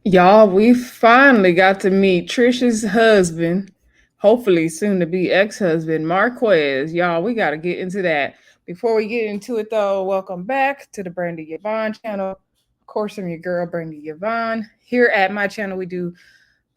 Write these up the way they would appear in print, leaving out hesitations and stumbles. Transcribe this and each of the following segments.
Y'all, we finally got to meet Trisha's husband, hopefully soon to be ex-husband, Marques. Y'all, we got to get into that. Before we get into it, though, welcome back to the Brandy Yvonne channel. Of course, I'm your girl, Brandy Yvonne. Here at my channel, we do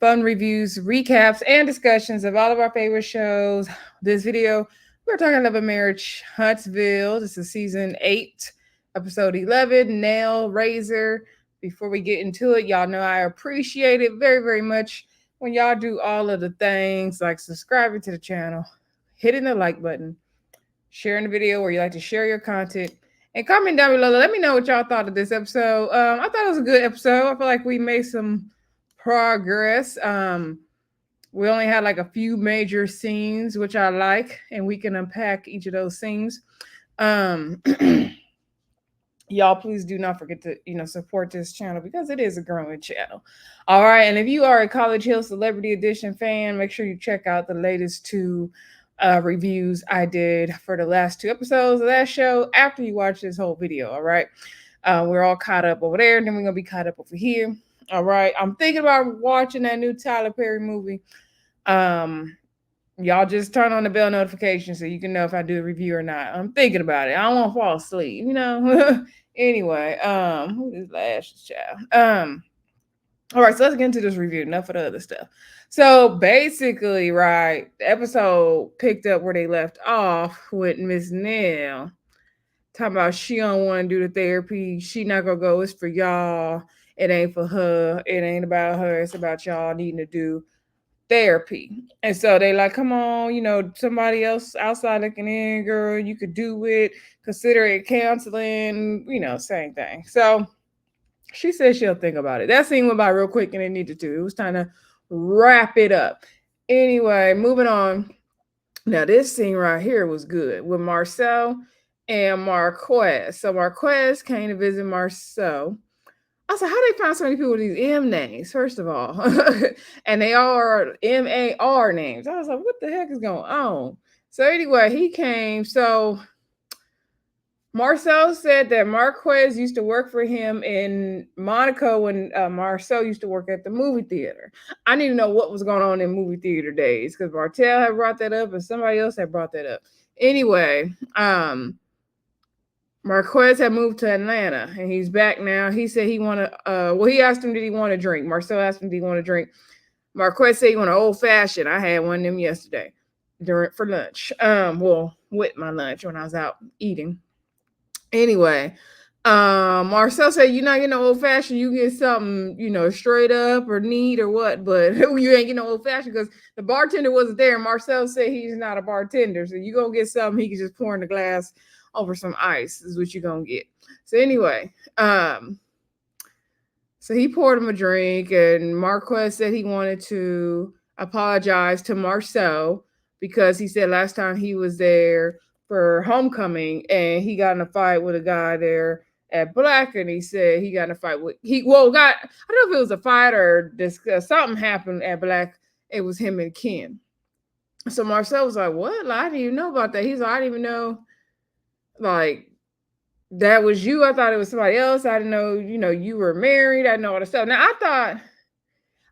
fun reviews, recaps, and discussions of all of our favorite shows. This video, we're talking about Marriage Huntsville. This is season 8, episode 11, Nell-Raiser. Before we get into it, y'all know I appreciate it very, very much when y'all do all of the things like subscribing to the channel, hitting the like button, sharing the video where you like to share your content, and comment down below. Let me know what y'all thought of this episode. I thought it was a good episode. I feel like we made some progress. We only had like a few major scenes, which I like, and we can unpack each of those scenes. Um, y'all please do not forget to support this channel because it is a growing channel. All right, and if you are a College Hill Celebrity Edition fan, make sure you check out the latest two reviews I did for the last two episodes of that show after you watch this whole video. All right, we're all caught up over there, and then we're gonna be caught up over here. All right, I'm thinking about watching that new Tyler Perry movie. um Y'all just turn on the bell notification so you can know if I do a review or not. I'm thinking about it. I don't want to fall asleep. Anyway, who is last child? All right, so let's get into this review. Enough of the other stuff. So basically, right, the episode picked up where they left off with Miss Nell talking about she don't want to do the therapy. She not gonna go. It's for y'all. It ain't for her. It ain't about her. It's about y'all needing to do therapy. And so they like, come on, somebody else outside looking in, girl, you could do it. Consider it counseling, same thing. So she said she'll think about it. That scene went by real quick and it needed to. It was time to wrap it up. Anyway, moving on. Now, this scene right here was good with Marsau and Marques. So Marques came to visit Marsau. I was like, how they find so many people with these M names, first of all? And they all are MAR names. I was like, what the heck is going on? So anyway, he came. So Marcel said that Marques used to work for him in Monaco when Marcel used to work at the movie theater. I need to know what was going on in movie theater days because Martel had brought that up and somebody else had brought that up. Anyway, Marques had moved to Atlanta and he's back now. He said he wanted he asked him did he want to drink. Marcel asked him did he want to drink. Marques said he wanted old fashioned. I had one of them yesterday for lunch. With my lunch when I was out eating. Anyway, Marcel said you're not getting old fashioned, you get something, straight up or neat or what, but you ain't getting old fashioned because the bartender wasn't there. Marcel said he's not a bartender, so you gonna get something he can just pour in the glass over some ice is what you're gonna get. So anyway, so he poured him a drink, and Marques said he wanted to apologize to Marcel because he said last time he was there for homecoming and he got in a fight with a guy there at Blaque, and he said he got in a fight with I don't know if it was a fight or this something happened at Blaque. It was him and Ken. So Marcel was like, "What? Like, I didn't even know about that." He's like, "I didn't even know like that was you. I thought it was somebody else. I didn't know, you were married. I know all the stuff." Now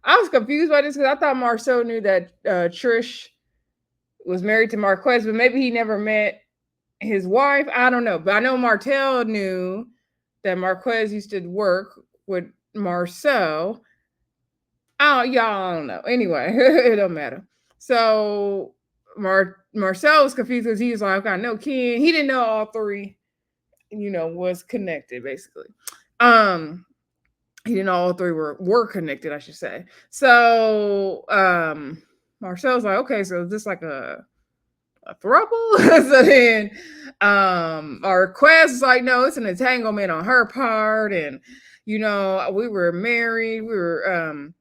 I was confused by this because I thought Marcel knew that Trish was married to Marques, but maybe he never met his wife. I don't know, but I know Martel knew that Marques used to work with Marcel. I don't know. Anyway, it don't matter. So Marcel was confused because he was like, "I know Ken." He didn't know all three, was connected basically. He didn't know all three were connected, I should say. So Marcel's like, okay, so is this like a throuple? So then our request is like, no, it's an entanglement on her part, and we were married, we were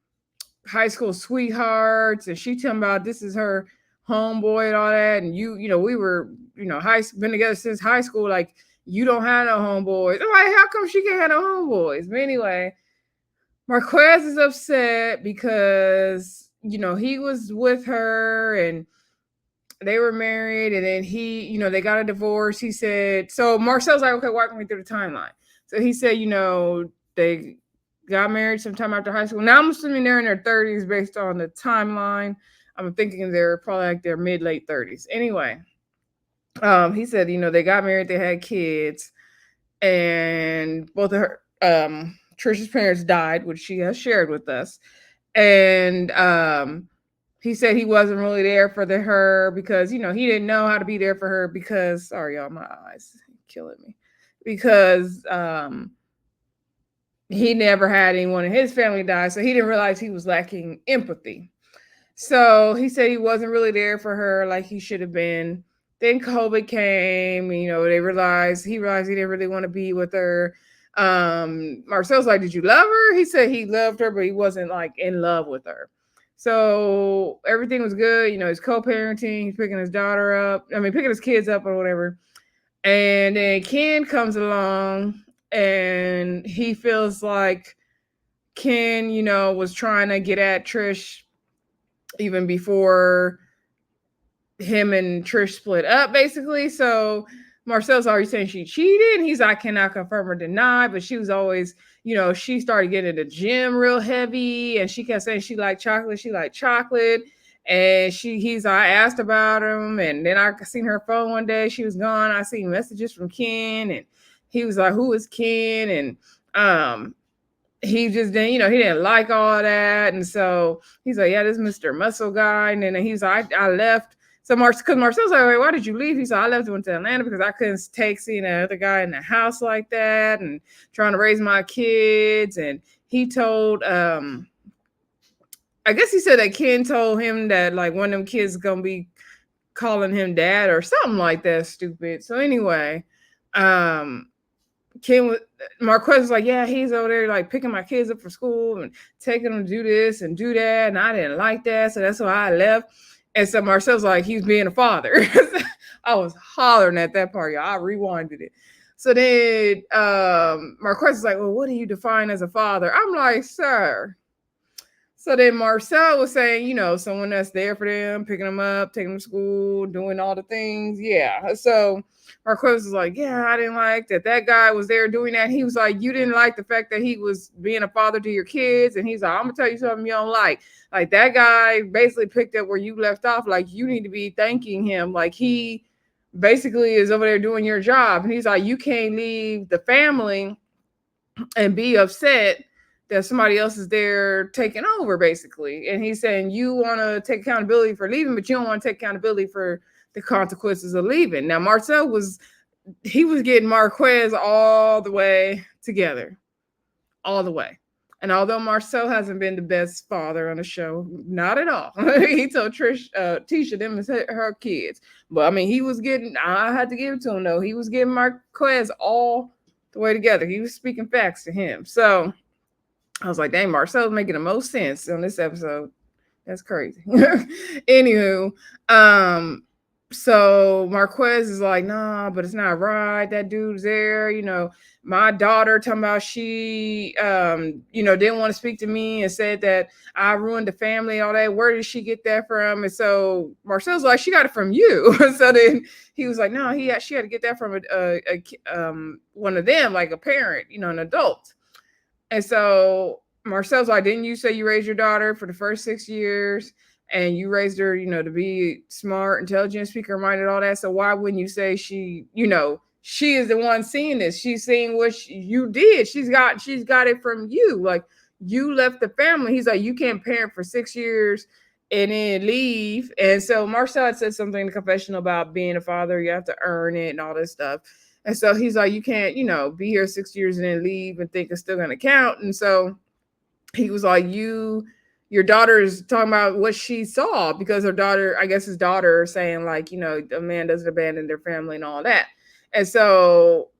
high school sweethearts, and she telling about this is her homeboy and all that, and we were been together since high school, like you don't have no homeboys. I'm like, how come she can't have no homeboys? But anyway, Marques is upset because he was with her and they were married, and then they got a divorce. He said, so Marcel's like, okay, walk me through the timeline. So he said, they got married sometime after high school. Now I'm assuming they're in their 30s based on the timeline. I'm thinking they're probably like their mid late 30s. Anyway, he said, they got married, they had kids, and both of her Trisha's parents died, which she has shared with us. And he said he wasn't really there for her because, he didn't know how to be there for her because, sorry y'all, my eyes killing me. Because he never had anyone in his family die, so he didn't realize he was lacking empathy. So he said he wasn't really there for her like he should have been. Then COVID came, he realized he didn't really want to be with her. Marcel's like, did you love her? He said he loved her, but he wasn't like in love with her. So everything was good. He's co-parenting, he's picking his picking his kids up or whatever. And then Ken comes along and he feels like Ken, was trying to get at Trish even before him and Trish split up, basically. So Marcel's already saying she cheated. He's like, I cannot confirm or deny, but she was always, she started getting in the gym real heavy, and she kept saying she liked chocolate. And I asked about him, and then I seen her phone one day. She was gone. I seen messages from Ken, and he was like, "Who is Ken?" And he just didn't, he didn't like all that. And so he's like, yeah, this Mr. Muscle guy. And then he's like, I left. So because Marcel's like, wait, why did you leave? He said, I left and went to Atlanta because I couldn't take seeing another guy in the house like that and trying to raise my kids. And he told, I guess he said that Ken told him that like one of them kids is gonna be calling him dad or something like that, stupid. So anyway, Marques was like, yeah, he's over there like picking my kids up for school and taking them to do this and do that, and I didn't like that, so that's why I left. And so Marcel's like, he's being a father. I was hollering at that part, y'all. I rewinded it. So then Marques is like, well, what do you define as a father? I'm like, sir. So then Marsau was saying, someone that's there for them, picking them up, taking them to school, doing all the things. Yeah. So Marques was like, yeah, I didn't like that. That guy was there doing that. He was like, you didn't like the fact that he was being a father to your kids. And he's like, I'm going to tell you something you don't like. Like that guy basically picked up where you left off. Like you need to be thanking him. Like he basically is over there doing your job. And he's like, you can't leave the family and be upset that somebody else is there taking over, basically. And he's saying you want to take accountability for leaving, but you don't want to take accountability for the consequences of leaving. Now, Marcel was getting Marques all the way together, all the way. And although Marcel hasn't been the best father on the show, not at all. He told Tisha them is her kids. But he was getting, I had to give it to him though. He was getting Marques all the way together. He was speaking facts to him. So I was like, dang, Marcel's making the most sense on this episode. That's crazy. Anywho, so Marques is like, nah, but it's not right. That dude's there. My daughter talking about she, didn't want to speak to me and said that I ruined the family, all that. Where did she get that from? And so Marcel's like, she got it from you. So then he was like, no, she had to get that from one of them, like a parent, an adult. And so Marcel's like, didn't you say you raised your daughter for the first 6 years and you raised her, to be smart, intelligent, speaker-minded, all that? So why wouldn't you say she, she is the one seeing this. She's seeing what you did. She's got it from you. Like you left the family. He's like, you can't parent for 6 years and then leave. And so Marcel had said something in the confessional about being a father. You have to earn it and all this stuff. And so he's like, you can't, be here 6 years and then leave and think it's still going to count. And so he was like, your daughter is talking about what she saw because her daughter, I guess his daughter is saying like, a man doesn't abandon their family and all that. And so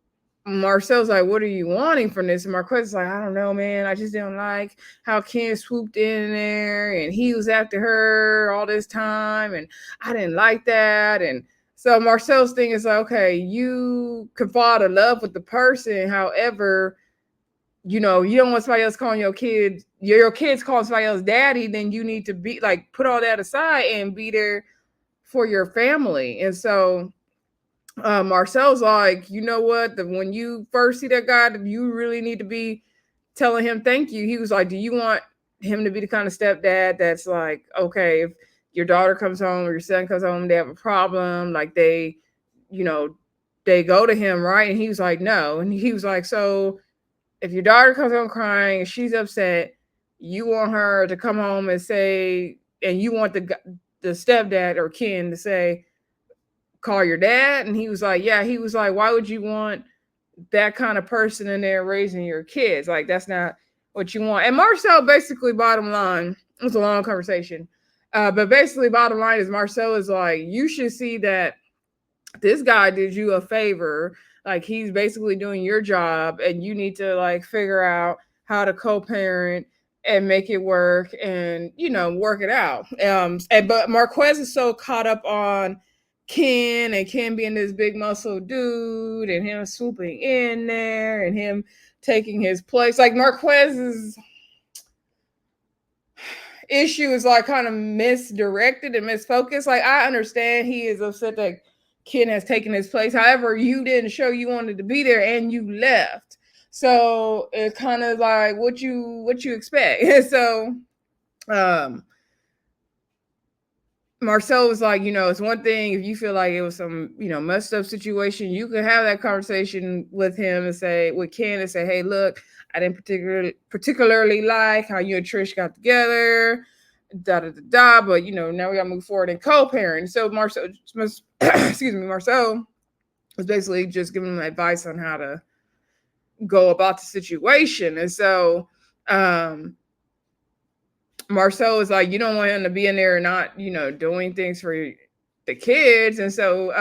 Marcel's like, what are you wanting from this? And Marques is like, I don't know, man. I just didn't like how Ken swooped in there and he was after her all this time. And I didn't like that. And so Marcel's thing is like, okay, you can fall in love with the person. However, you don't want somebody else calling your kids calling somebody else daddy, then you need to be like, put all that aside and be there for your family. And so Marcel's like, you know what? When you first see that guy, you really need to be telling him thank you. He was like, do you want him to be the kind of stepdad that's like, okay, if your daughter comes home or your son comes home, they have a problem, like you know, they go to him, right? And he was like, no. And he was like, so if your daughter comes home crying and she's upset, you want her to come home and say, and you want the stepdad or Ken to say, call your dad? And he was like, yeah. He was like, why would you want that kind of person in there raising your kids? Like, that's not what you want. And Marsau basically, bottom line, it was a long conversation. But basically, bottom line is Marsau is like, you should see that this guy did you a favor. Like, he's basically doing your job, and you need to like figure out how to co-parent and make it work, and work it out. And but Marquez is so caught up on Ken, and Ken being this big muscle dude, and him swooping in there, and him taking his place. Like, Marquez's issue is like kind of misdirected and misfocused. Like, I understand he is upset that Ken has taken his place. However, you didn't show you wanted to be there, and you left. So it's kind of like what you expect. So um Marcel was like, it's one thing if you feel like it was some, messed up situation, you could have that conversation with him and say, with Ken, and say, hey, look, I didn't particularly like how you and Trish got together, da da da da. But now we gotta move forward and co-parent. So Marcel, excuse me, Marcel was basically just giving him advice on how to go about the situation. And so Marcel was like, you don't want him to be in there and not, doing things for the kids. And so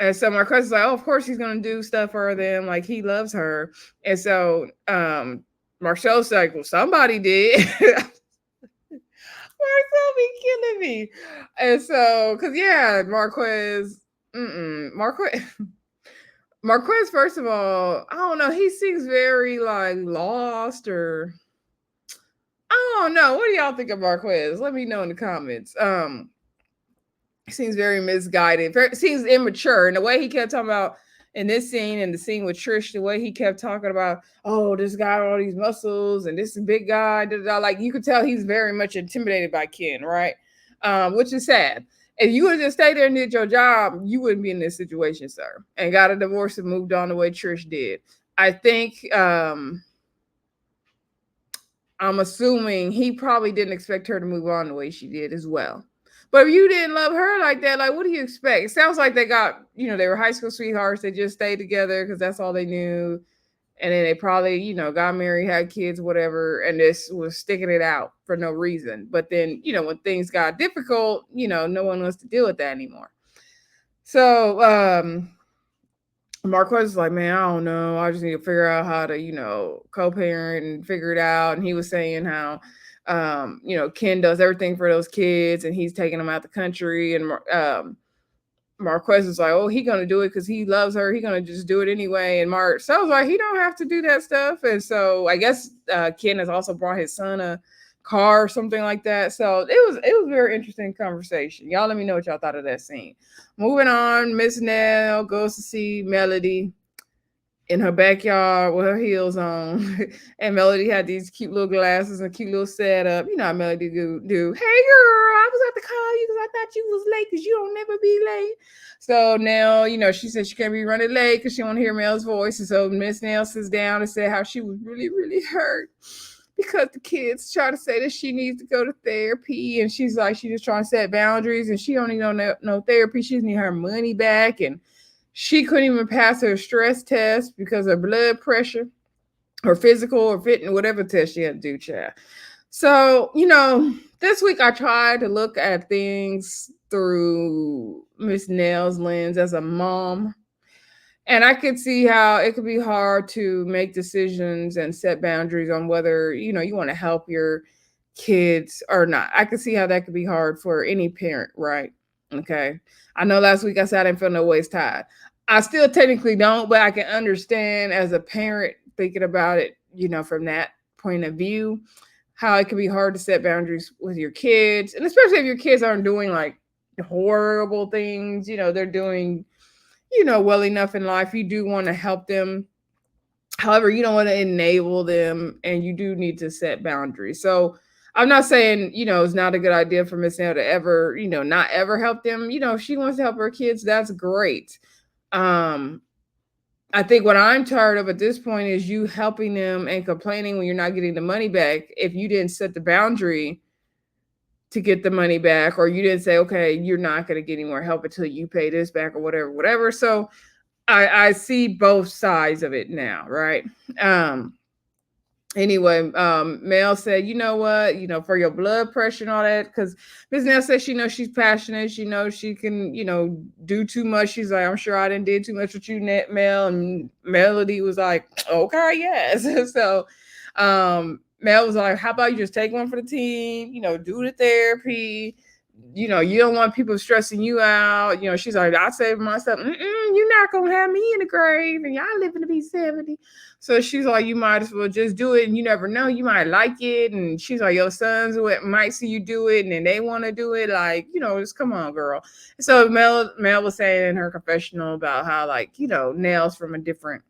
Marquez is like, oh, of course he's gonna do stuff for them, like he loves her. And so Marcel's like, well, somebody did. Marcel be killing me. And so, cause yeah, Marquez, Marquez, first of all, I don't know, he seems very like lost, or I don't know. What do y'all think of Marquez? Let me know in the comments. Seems very misguided. Seems immature. And the way he kept talking about in this scene and the scene with Trish, the way he kept talking about, oh, this guy, all these muscles, and this big guy, like you could tell he's very much intimidated by Ken, right? Which is sad. If you would just stay there and did your job, you wouldn't be in this situation, sir. And got a divorce and moved on the way Trish did. I think I'm assuming he probably didn't expect her to move on the way she did as well. But if you didn't love her like that, like, what do you expect? It sounds like they got, they were high school sweethearts. They just stayed together because that's all they knew. And then they probably, got married, had kids, whatever. And this was sticking it out for no reason. But then, when things got difficult, no one wants to deal with that anymore. So, Marquez was like, man, I don't know. I just need to figure out how to, co-parent and figure it out. And he was saying how, Ken does everything for those kids, and he's taking them out the country. And Marquez was like, oh, he gonna do it because he loves her. He gonna just do it anyway. And Marcel was like, he don't have to do that stuff. And so I guess Ken has also brought his son a car or something like that. So it was a very interesting conversation. Y'all let me know what y'all thought of that scene. Moving on, Miss Nell goes to see Melody in her backyard with her heels on. And Melody had these cute little glasses and cute little setup. You know how Melody do. Hey girl, I was about to call you because I thought you was late because you don't never be late. So now, she said she can't be running late because she don't hear Mel's voice. And so Miss Nell sits down and said how she was really, really hurt because the kids try to say that she needs to go to therapy. And she's like, she's just trying to set boundaries, and she don't need no therapy. She just need her money back. And she couldn't even pass her stress test because of blood pressure, her physical or fitting, whatever test she had to do, child. So, this week I tried to look at things through Miss Nell's lens as a mom. And I could see how it could be hard to make decisions and set boundaries on whether, you want to help your kids or not. I could see how that could be hard for any parent, right? Okay. I know last week I said I didn't feel no waist tied. I still technically don't, but I can understand as a parent thinking about it, from that point of view, how it can be hard to set boundaries with your kids. And especially if your kids aren't doing like horrible things, they're doing, well enough in life. You do want to help them However, you don't want to enable them, and you do need to set boundaries. So I'm not saying, it's not a good idea for Miss Nail to ever, not ever help them. If she wants to help her kids, that's great. Um, I think what I'm tired of at this point is you helping them and complaining when you're not getting the money back if you didn't set the boundary to get the money back, or you didn't say, okay, you're not going to get any more help until you pay this back, or whatever. So I see both sides of it now, right? Um, anyway, Mel said, you know what, for your blood pressure and all that, because Miss Nell said she knows she's passionate, she knows she can, do too much. She's like, I'm sure I didn't did too much with you, Net Mel. And Melody was like, okay, yes. So Mel was like, how about you just take one for the team, do the therapy. You don't want people stressing you out. She's like, I saved myself. You're not gonna have me in the grave, and y'all living to be 70. So she's like, you might as well just do it, and you never know, you might like it. And she's like, your sons might see you do it, and then they want to do it. Like, just come on, girl. So Mel was saying in her confessional about how, like, Nell's from a different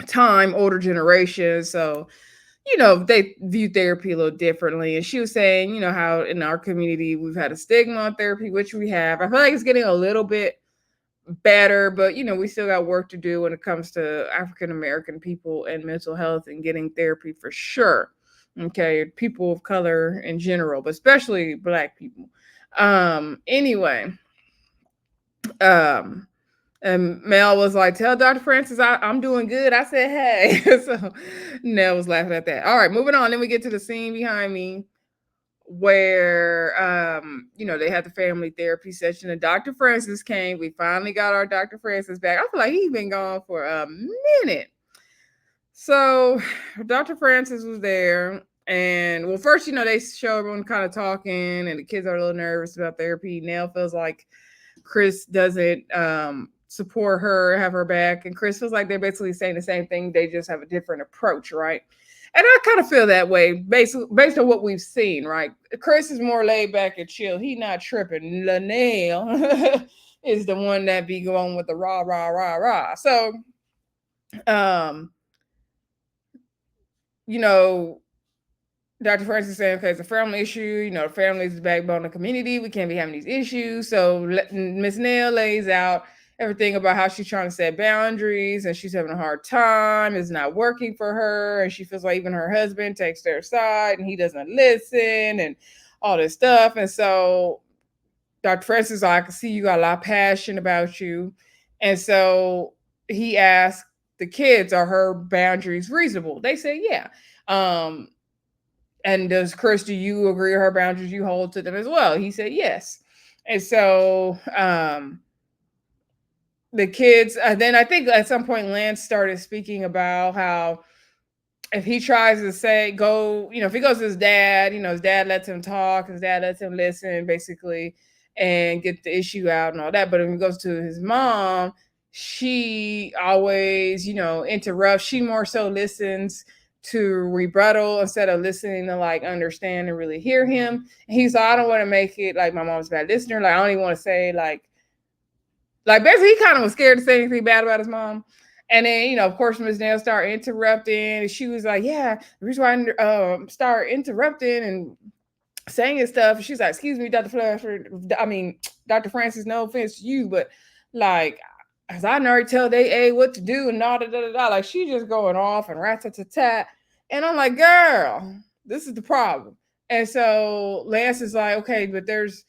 time, older generation. So they view therapy a little differently. And she was saying, how in our community we've had a stigma on therapy, which we have. I feel like it's getting a little bit better, but we still got work to do when it comes to African American people and mental health and getting therapy for sure. Okay, people of color in general, but especially Black people. Anyway, um, and Mel was like, tell Dr. Francis I'm doing good. I said, hey. So Nell was laughing at that. All right, moving on. Then we get to the scene behind me where they had the family therapy session and Dr. Francis came. We finally got our Dr. Francis back. I feel like he's been gone for a minute. So Dr. Francis was there. And well, first, they show everyone kind of talking, and the kids are a little nervous about therapy. Nell feels like Chris doesn't support her, have her back. And Chris feels like they're basically saying the same thing. They just have a different approach, right? And I kind of feel that way based on what we've seen, right? Chris is more laid back and chill. He not tripping. Linnell is the one that be going with the rah, rah, rah, rah. So, um, you know, Dr. Francis saying, okay, it's a family issue. The family is the backbone of the community. We can't be having these issues. So Miss Nell lays out everything about how she's trying to set boundaries and she's having a hard time. It's not working for her. And she feels like even her husband takes their side and he doesn't listen and all this stuff. And so Dr. Francis, I can see you got a lot of passion about you. And so he asked the kids, are her boundaries reasonable? They say, yeah. And does Chris, do you agree with her boundaries? You hold to them as well? He said yes. And so the kids, then I think at some point Lance started speaking about how if he tries to say, if he goes to his dad, his dad lets him talk, his dad lets him listen, basically, and get the issue out and all that. But when he goes to his mom, she always, interrupts. She more so listens to rebuttal instead of listening to like understand and really hear him. And he's like, I don't want to make it like my mom's a bad listener. Like I don't even want to say like basically he kind of was scared to say anything bad about his mom. And then, of course, Miss Nail started interrupting. She was like, yeah, the reason why I start interrupting and saying his stuff. And she's like, excuse me, Dr. Dr. Francis, no offense to you, but like, as I already tell they what to do and da da da da. Like, she just going off and rat-tat-tat-tat. And I'm like, girl, this is the problem. And so Lance is like, okay, but there's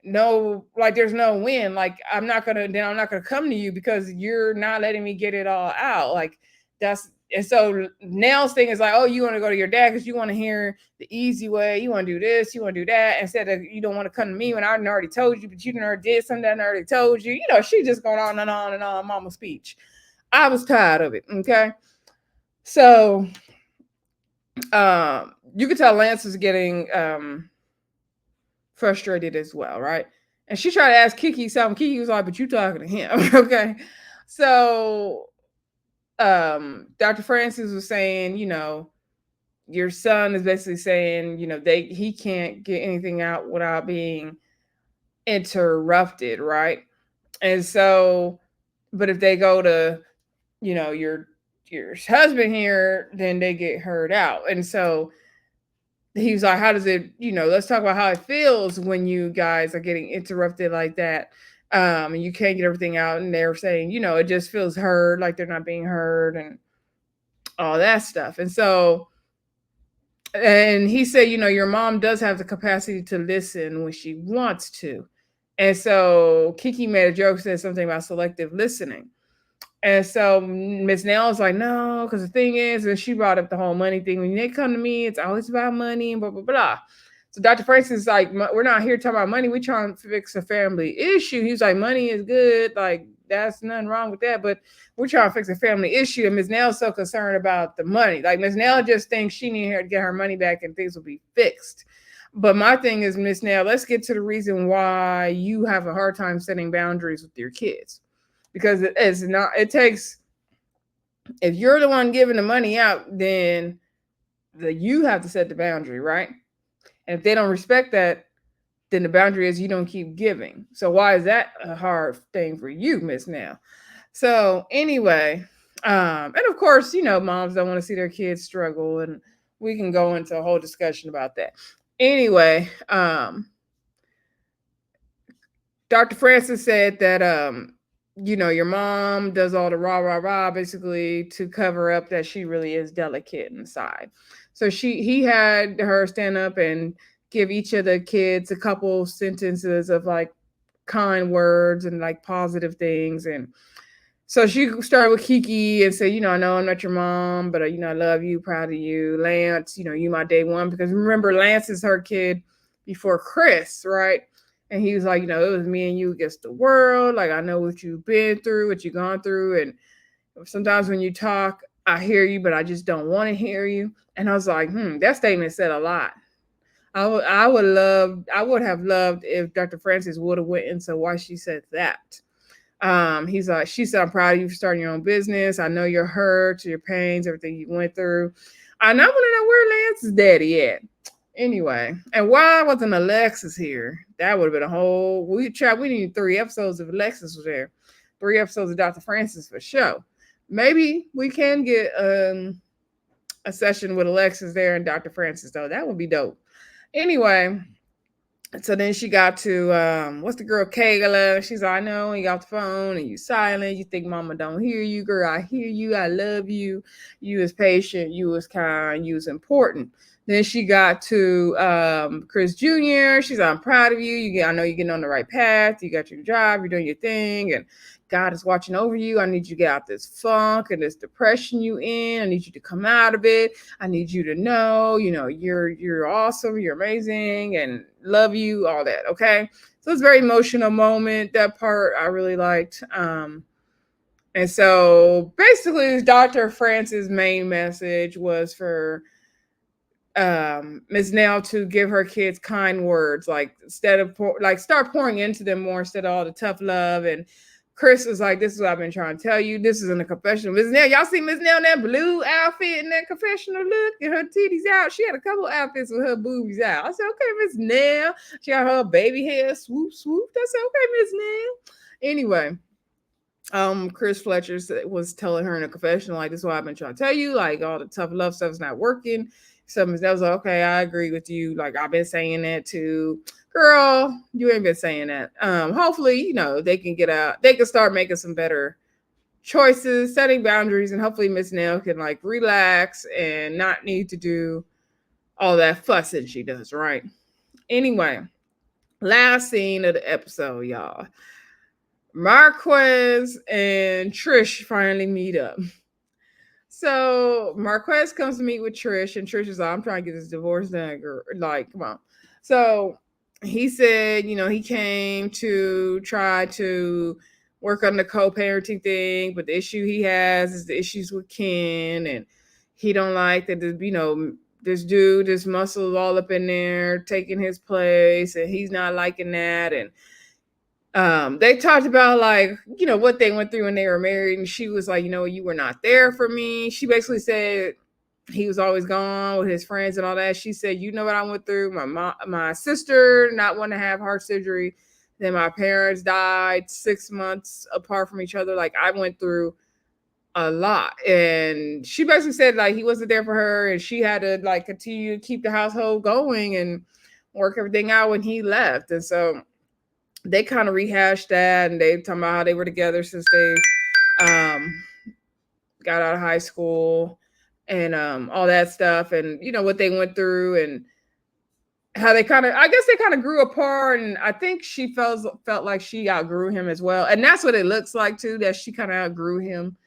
no win. Like I'm not gonna come to you because you're not letting me get it all out. Like that's and so Nell's thing is like, oh, you want to go to your dad because you want to hear the easy way, you want to do this, you want to do that, instead of you don't want to come to me when I already told you, but you already did something that I already told you. She just going on and on and on, mama speech. I was tired of it. Okay. So you could tell Lance is getting frustrated as well, right? And she tried to ask Kiki something. Kiki was like, but you talking to him. Okay. So Dr. Francis was saying, your son is basically saying, he can't get anything out without being interrupted, right? And so, but if they go to, your your husband here, then they get heard out. And so he was like, how does it, let's talk about how it feels when you guys are getting interrupted like that. And you can't get everything out. And they're saying, it just feels heard, like they're not being heard and all that stuff. And he said, your mom does have the capacity to listen when she wants to. And so Kiki made a joke, said something about selective listening. And so Miss Nell is like, no, because the thing is, and she brought up the whole money thing. When they come to me, it's always about money and blah, blah, blah. So Dr. Francis is like, we're not here talking about money. We're trying to fix a family issue. He's like, money is good. Like, that's nothing wrong with that. But we're trying to fix a family issue. And Miss Nell's so concerned about the money. Like, Miss Nell just thinks she needs her to get her money back and things will be fixed. But my thing is, Miss Nell, let's get to the reason why you have a hard time setting boundaries with your kids. Because it takes, if you're the one giving the money out, then you have to set the boundary, right? And if they don't respect that, then the boundary is you don't keep giving. So why is that a hard thing for you, Miss Nell? So anyway, and of course, moms don't want to see their kids struggle, and we can go into a whole discussion about that. Anyway, Dr. Francis said that your mom does all the rah rah rah basically to cover up that she really is delicate inside. So he had her stand up and give each of the kids a couple sentences of like kind words and like positive things. And so she started with Kiki and said, I know I'm not your mom, but I love you, proud of you. Lance, you my day one, because remember Lance is her kid before Chris, right? And he was like, it was me and you against the world. Like, I know what you've been through, what you've gone through. And sometimes when you talk, I hear you, but I just don't want to hear you. And I was like, that statement said a lot. I would have loved if Dr. Francis would have went into why she said that. He's like, she said, I'm proud of you for starting your own business. I know your hurts, your pains, everything you went through. And I want to know where Lance's daddy at. Anyway, and why wasn't Alexis here? That would have been a whole. We need 3 episodes if Alexis was there, 3 episodes of Dr. Francis for sure. Maybe we can get a session with Alexis there and Dr. Francis though. That would be dope. Anyway, so then she got to what's the girl Kayla? She's like, I know you got the phone and you silent. You think mama don't hear you, girl. I hear you. I love you. You is patient. You is kind. You is important. Then she got to Chris Jr. She's like, I'm proud of you. I know you're getting on the right path. You got your job. You're doing your thing. And God is watching over you. I need you to get out this funk and this depression you in. I need you to come out of it. I need you to know, you're awesome. You're amazing and love you, all that. Okay. So it's a very emotional moment. That part I really liked. And so basically Dr. Francis' main message was for Ms. Nell to give her kids kind words, like instead of start pouring into them more instead of all the tough love. And Chris was like, this is what I've been trying to tell you. This is in the confessional. Ms. Nell, y'all see Ms. Nell in that blue outfit and that confessional look and her titties out? She had a couple outfits with her boobies out. I said, okay, Ms. Nell. She got her baby hair, swoop, swoop. I said, okay, Ms. Nell. Anyway, Chris Fletcher was telling her in a confessional, like, this is what I've been trying to tell you. Like, all the tough love stuff is not working. So Ms. Nell was like, okay, I agree with you. Like, I've been saying that too. Girl, you ain't been saying that. Hopefully, they can get out. They can start making some better choices, setting boundaries, and hopefully Miss Nell can like relax and not need to do all that fussing she does, right? Anyway, last scene of the episode, y'all. Marques and Trish finally meet up. So Marques comes to meet with Trish, and Trish is like, I'm trying to get this divorce done, girl. Like, come on. So he said, he came to try to work on the co-parenting thing, but the issue he has is the issues with Ken, and he don't like that, this dude, this muscle all up in there taking his place, and he's not liking that. And they talked about like, what they went through when they were married. And she was like, you were not there for me. She basically said he was always gone with his friends and all that. She said, you know what I went through? My sister not wanting to have heart surgery. Then my parents died 6 months apart from each other. Like, I went through a lot. And she basically said like he wasn't there for her and she had to like continue to keep the household going and work everything out when he left. And so they kind of rehashed that and they talking about how they were together since they um got out of high school and all that stuff and what they went through and how they kind of I guess they kind of grew apart and I think she felt like she outgrew him as well. And that's what it looks like too, that she kind of outgrew him.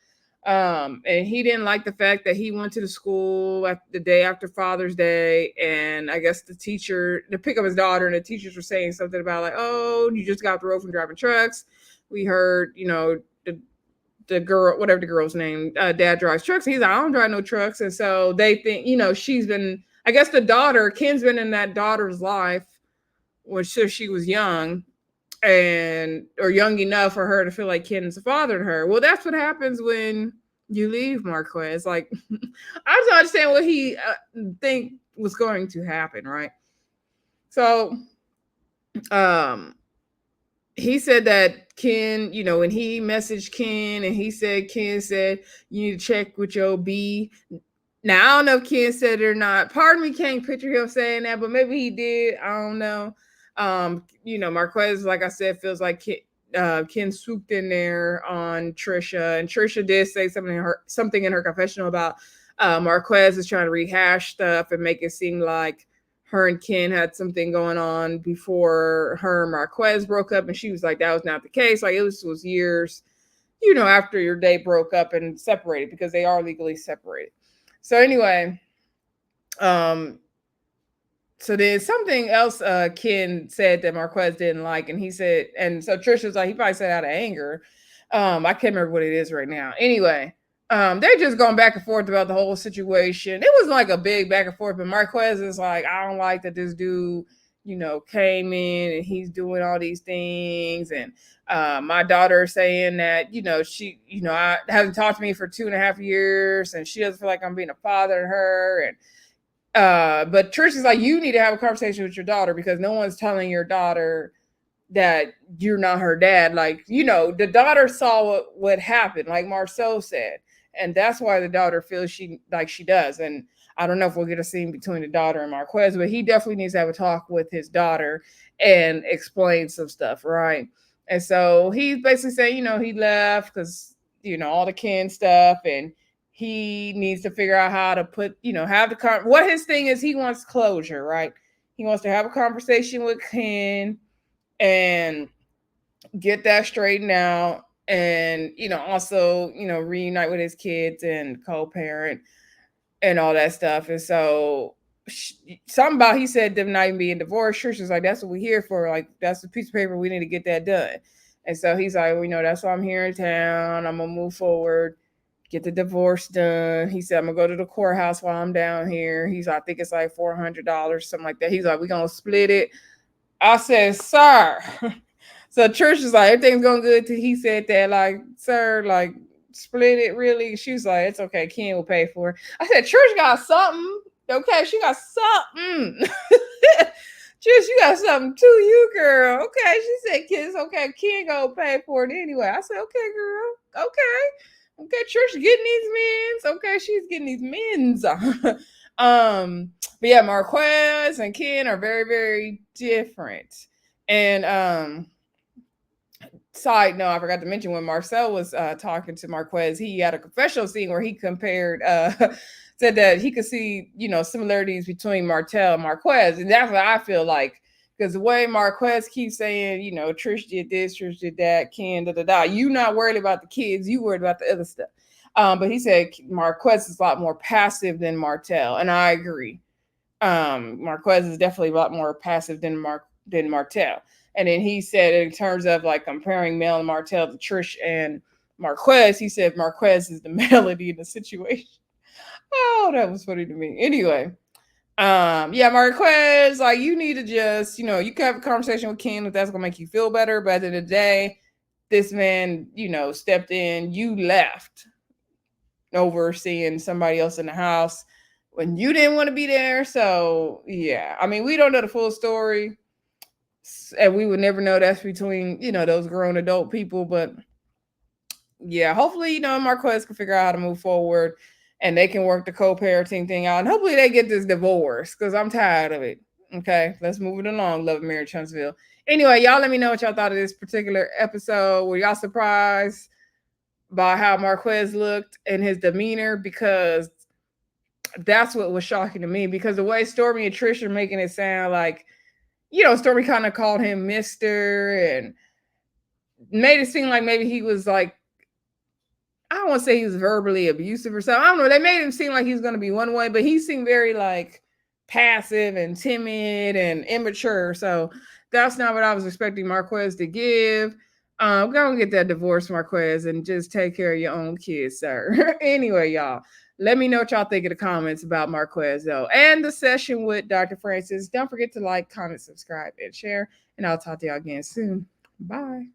And he didn't like the fact that he went to the school at the day after Father's Day, and I guess the teacher to pick up his daughter, and the teachers were saying something about like, "Oh, you just got off the road from driving trucks. We heard, the girl, whatever the girl's name, dad drives trucks." He's like, "I don't drive no trucks," and so they think, she's been. I guess the daughter, Ken's been in that daughter's life when she was young, and or young enough for her to feel like Ken is a father to her. Well, that's what happens when you leave Marquez. Like, I don't understand what he think was going to happen, right? So, um, he said that Ken, when he messaged Ken and Ken said, you need to check with your B. Now, I don't know if Ken said it or not. Part of me can't picture him saying that, but maybe he did. I don't know. Marquez, like I said, feels like Ken swooped in there on Trisha, and Trisha did say something in her confessional about Marquez is trying to rehash stuff and make it seem like her and Ken had something going on before her and Marquez broke up, and she was like, that was not the case. Like, it was years, after they broke up and separated, because they are legally separated. So anyway, so then something else Ken said that Marquez didn't like, and he said, and so Trisha's like, he probably said out of anger. I can't remember what it is right now. Anyway, they're just going back and forth about the whole situation. It was like a big back and forth, but Marquez is like, I don't like that this dude, came in and he's doing all these things. And my daughter saying that, she, I hasn't talked to me for 2.5 years and she doesn't feel like I'm being a father to her. And but Trisha's like, you need to have a conversation with your daughter because no one's telling your daughter that you're not her dad. Like, the daughter saw what happened, like Marsau said. And that's why the daughter feels she does. And I don't know if we'll get a scene between the daughter and Marquez, but he definitely needs to have a talk with his daughter and explain some stuff, right? And so he's basically saying, he left because, all the Ken stuff, and he needs to figure out how to put, have what his thing is. He wants closure, right? He wants to have a conversation with Ken and get that straightened out, and also reunite with his kids and co-parent and all that stuff. And so something about, he said them not even being divorced. Trisha's like, that's what we're here for. Like, that's a piece of paper, we need to get that done. And so he's like, well, that's why I'm here in town. I'm gonna move forward, get the divorce done. He said, I'm gonna go to the courthouse while I'm down here. He's like, I think it's like $400, something like that. He's like, we're gonna split it. I said, sir. So Trish is like, everything's going good. He said that, like, sir, like, split it, really? She was like, it's okay, Ken will pay for it. I said, Trish got something. Okay, she got something. Trish, you got something too, you girl. Okay, she said, Ken, it's okay, Ken gonna pay for it anyway. I said, okay, girl. Okay, Trish getting these men's. Okay, she's getting these men's. But yeah, Marquez and Ken are very, very different. And side note, I forgot to mention, when Marcel was talking to Marquez, he had a confessional scene where he compared, said that he could see, similarities between Martel and Marquez. And that's what I feel like, because the way Marquez keeps saying, Trish did this, Trish did that, Ken, da. You not worried about the kids, you worried about the other stuff. But he said Marquez is a lot more passive than Martel, and I agree. Marquez is definitely a lot more passive than Martel. And then he said, in terms of like comparing Mel and Martel to Trish and Marquez, he said Marquez is the melody in the situation. Oh, that was funny to me. Anyway, yeah, Marquez, like, you need to just, you can have a conversation with Ken if that's gonna make you feel better. But at the end of the day, this man, stepped in, you left over seeing somebody else in the house when you didn't want to be there. So yeah, I mean, we don't know the full story, and we would never know. That's between, those grown adult people. But yeah, hopefully, Marquez can figure out how to move forward and they can work the co-parenting thing out. And hopefully they get this divorce because I'm tired of it. Okay, let's move it along. Love and Marriage Huntsville. Anyway, y'all let me know what y'all thought of this particular episode. Were y'all surprised by how Marquez looked and his demeanor? Because that's what was shocking to me. Because the way Stormy and Trisha are making it sound like, Stormy kind of called him Mister and made it seem like maybe he was like, I don't want to say he was verbally abusive or something. I don't know. They made him seem like he was going to be one way, but he seemed very like passive and timid and immature. So that's not what I was expecting Marquez to give. Go and get that divorce, Marquez, and just take care of your own kids, sir. Anyway, y'all, let me know what y'all think in the comments about Marquez, though, and the session with Dr. Francis. Don't forget to like, comment, subscribe, and share. And I'll talk to y'all again soon. Bye.